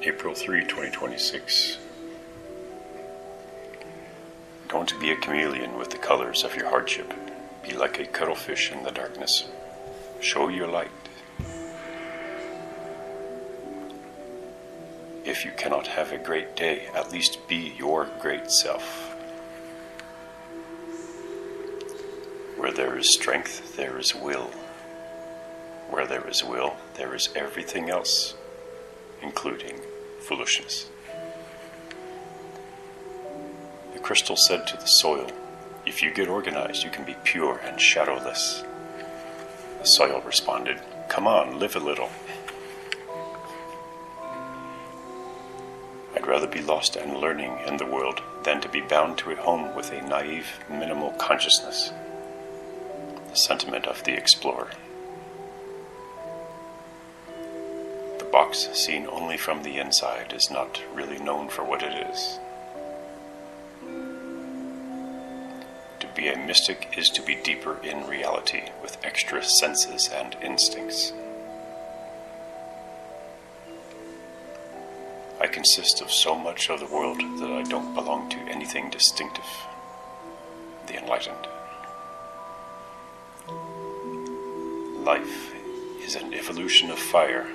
April 3, 2026. Don't be a chameleon with the colors of your hardship. Be like a cuttlefish in the darkness. Show your light. If you cannot have a great day, at least be your great self. Where there is strength, there is will. Where there is will, there is everything else, including foolishness. The crystal said to the soil, "If you get organized, you can be pure and shadowless." The soil responded, "Come on, live a little." I'd rather be lost and learning in the world than to be bound to a home with a naive, minimal consciousness. The sentiment of the explorer. The box seen only from the inside is not really known for what it is. To be a mystic is to be deeper in reality with extra senses and instincts. I consist of so much of the world that I don't belong to anything distinctive. The enlightened. Life is an evolution of fire.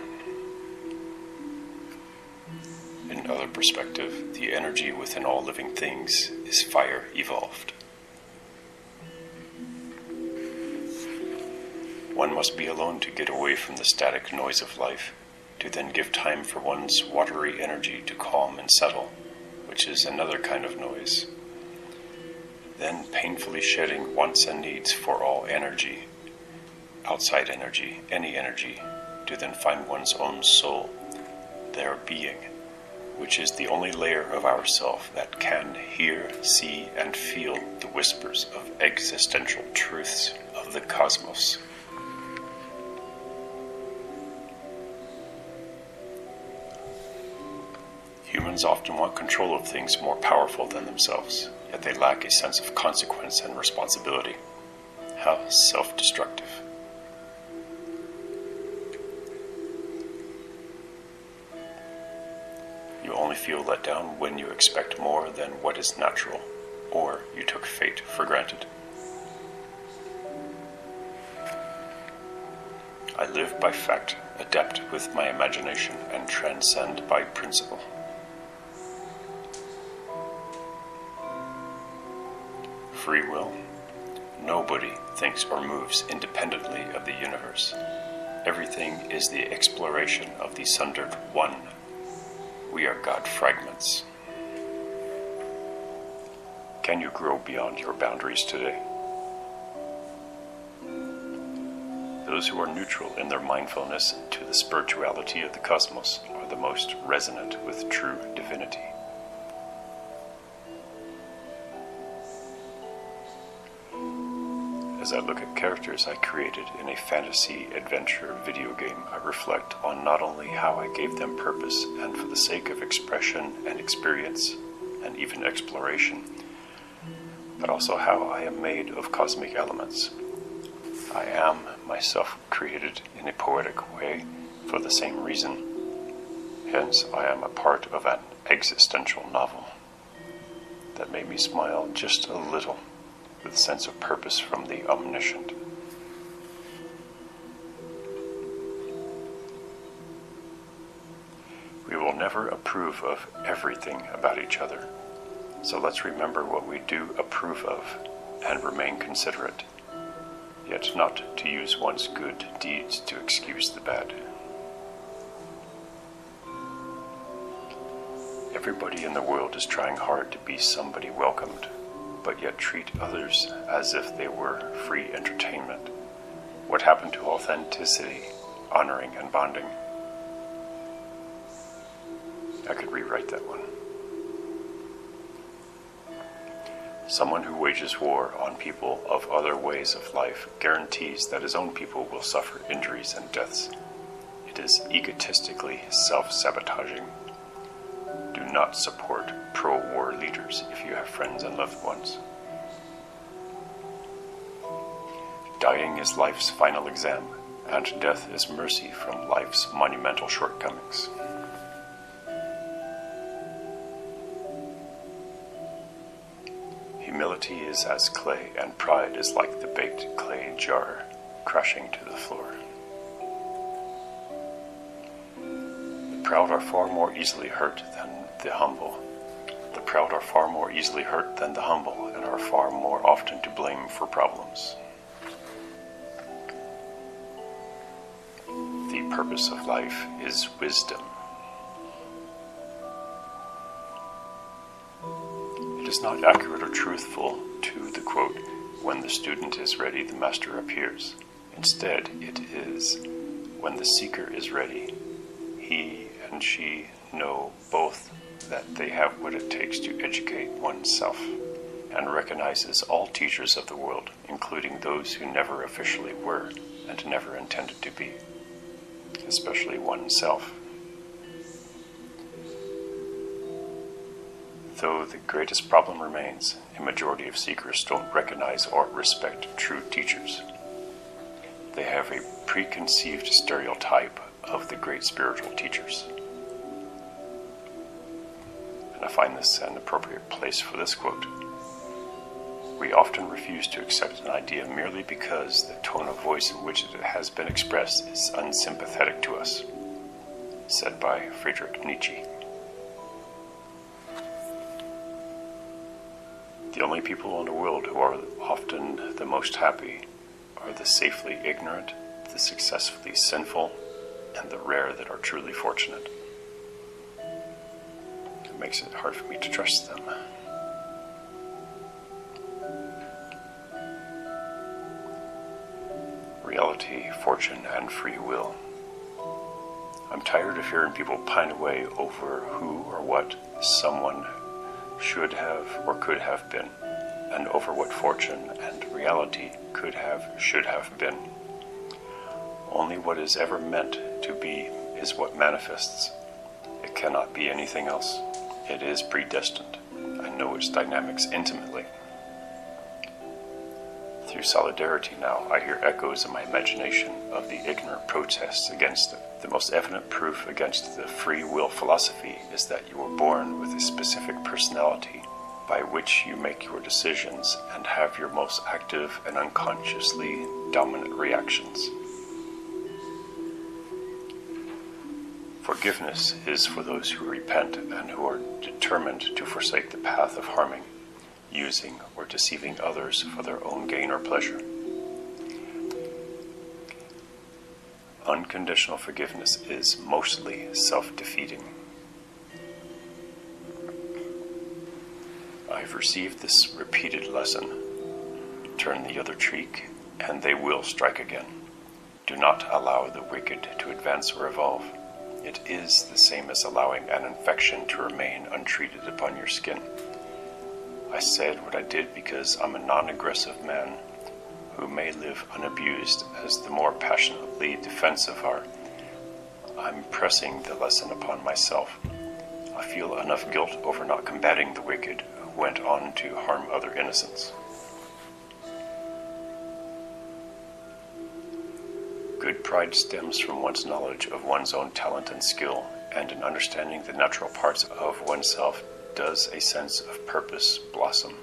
In another perspective, the energy within all living things is fire evolved. One must be alone to get away from the static noise of life, to then give time for one's watery energy to calm and settle, which is another kind of noise. Then painfully shedding wants and needs for all energy, outside energy, any energy, to then find one's own soul, their being, which is the only layer of ourself that can hear, see, and feel the whispers of existential truths of the cosmos. Humans often want control of things more powerful than themselves, yet they lack a sense of consequence and responsibility. How self-destructive. You only feel let down when you expect more than what is natural, or you took fate for granted. I live by fact, adept with my imagination, and transcend by principle. Free will. Nobody thinks or moves independently of the universe. Everything is the exploration of the sundered one. We are God fragments. Can you grow beyond your boundaries today? Those who are neutral in their mindfulness to the spirituality of the cosmos are the most resonant with true divinity. As I look at characters I created in a fantasy adventure video game, I reflect on not only how I gave them purpose and for the sake of expression and experience and even exploration, but also how I am made of cosmic elements. I am myself created in a poetic way for the same reason. Hence, I am a part of an existential novel that made me smile just a little with a sense of purpose from the omniscient. We will never approve of everything about each other, so let's remember what we do approve of and remain considerate, yet not to use one's good deeds to excuse the bad. Everybody in the world is trying hard to be somebody welcomed, but yet treat others as if they were free entertainment. What happened to authenticity, honoring, and bonding? I could rewrite that one. Someone who wages war on people of other ways of life guarantees that his own people will suffer injuries and deaths. It is egotistically self-sabotaging. Do not support pro-war leaders if you have friends and loved ones. Dying is life's final exam, and death is mercy from life's monumental shortcomings. is as clay, and pride is like the baked clay jar crashing to the floor. The proud are far more easily hurt than the humble. The proud are far more easily hurt than the humble, and are far more often to blame for problems. The purpose of life is wisdom. It is not accurate or truthful to the quote, "When the student is ready, the master appears." Instead, it is, "When the seeker is ready, he and she know both that they have what it takes to educate oneself," and recognizes all teachers of the world, including those who never officially were and never intended to be, especially oneself. Though the greatest problem remains, a majority of seekers don't recognize or respect true teachers. They have a preconceived stereotype of the great spiritual teachers. And I find this an appropriate place for this quote. We often refuse to accept an idea merely because the tone of voice in which it has been expressed is unsympathetic to us, said by Friedrich Nietzsche. The only people in the world who are often the most happy are the safely ignorant, the successfully sinful, and the rare that are truly fortunate. It makes it hard for me to trust them. Reality, fortune, and free will. I'm tired of hearing people pine away over who or what someone should have or could have been, and over what fortune and reality could have, should have been. Only what is ever meant to be is what manifests. It cannot be anything else. It is predestined. I know its dynamics intimately. Through solidarity now, I hear echoes in my imagination of the ignorant protests against it. The most evident proof against the free will philosophy is that you were born with a specific personality by which you make your decisions and have your most active and unconsciously dominant reactions. Forgiveness is for those who repent and who are determined to forsake the path of harming, using, or deceiving others for their own gain or pleasure. Unconditional forgiveness is mostly self-defeating. I've received this repeated lesson. Turn the other cheek, and they will strike again. Do not allow the wicked to advance or evolve. It is the same as allowing an infection to remain untreated upon your skin. I said what I did because I'm a non-aggressive man who may live unabused, as the more passionately defensive are. I'm pressing the lesson upon myself. I feel enough guilt over not combating the wicked who went on to harm other innocents. Good pride stems from one's knowledge of one's own talent and skill, and in understanding the natural parts of oneself does a sense of purpose blossom.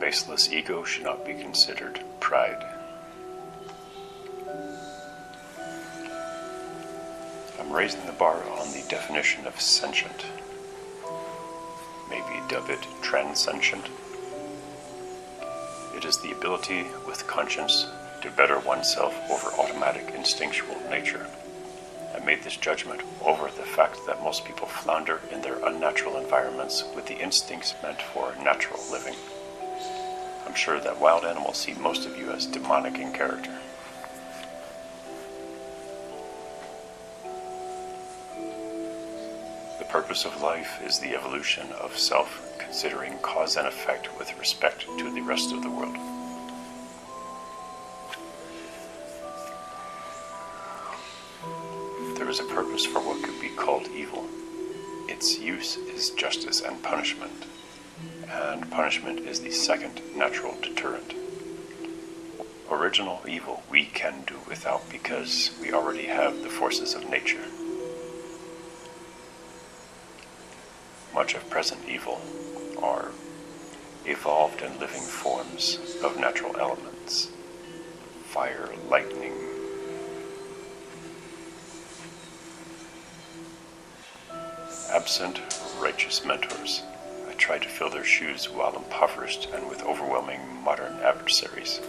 Baseless ego should not be considered pride. I'm raising the bar on the definition of sentient. Maybe dub it transcendent. It is the ability with conscience to better oneself over automatic instinctual nature. I made this judgment over the fact that most people flounder in their unnatural environments with the instincts meant for natural living. I'm sure that wild animals see most of you as demonic in character. The purpose of life is the evolution of self, considering cause and effect with respect to the rest of the world. There is a purpose for what could be called evil. Its use is justice and punishment is the second natural deterrent. Original evil we can do without because we already have the forces of nature. Much of present evil, or evolved and living forms of natural elements, fire, lightning. Absent righteous mentors, I tried to fill their shoes while impoverished and with overwhelming modern adversaries.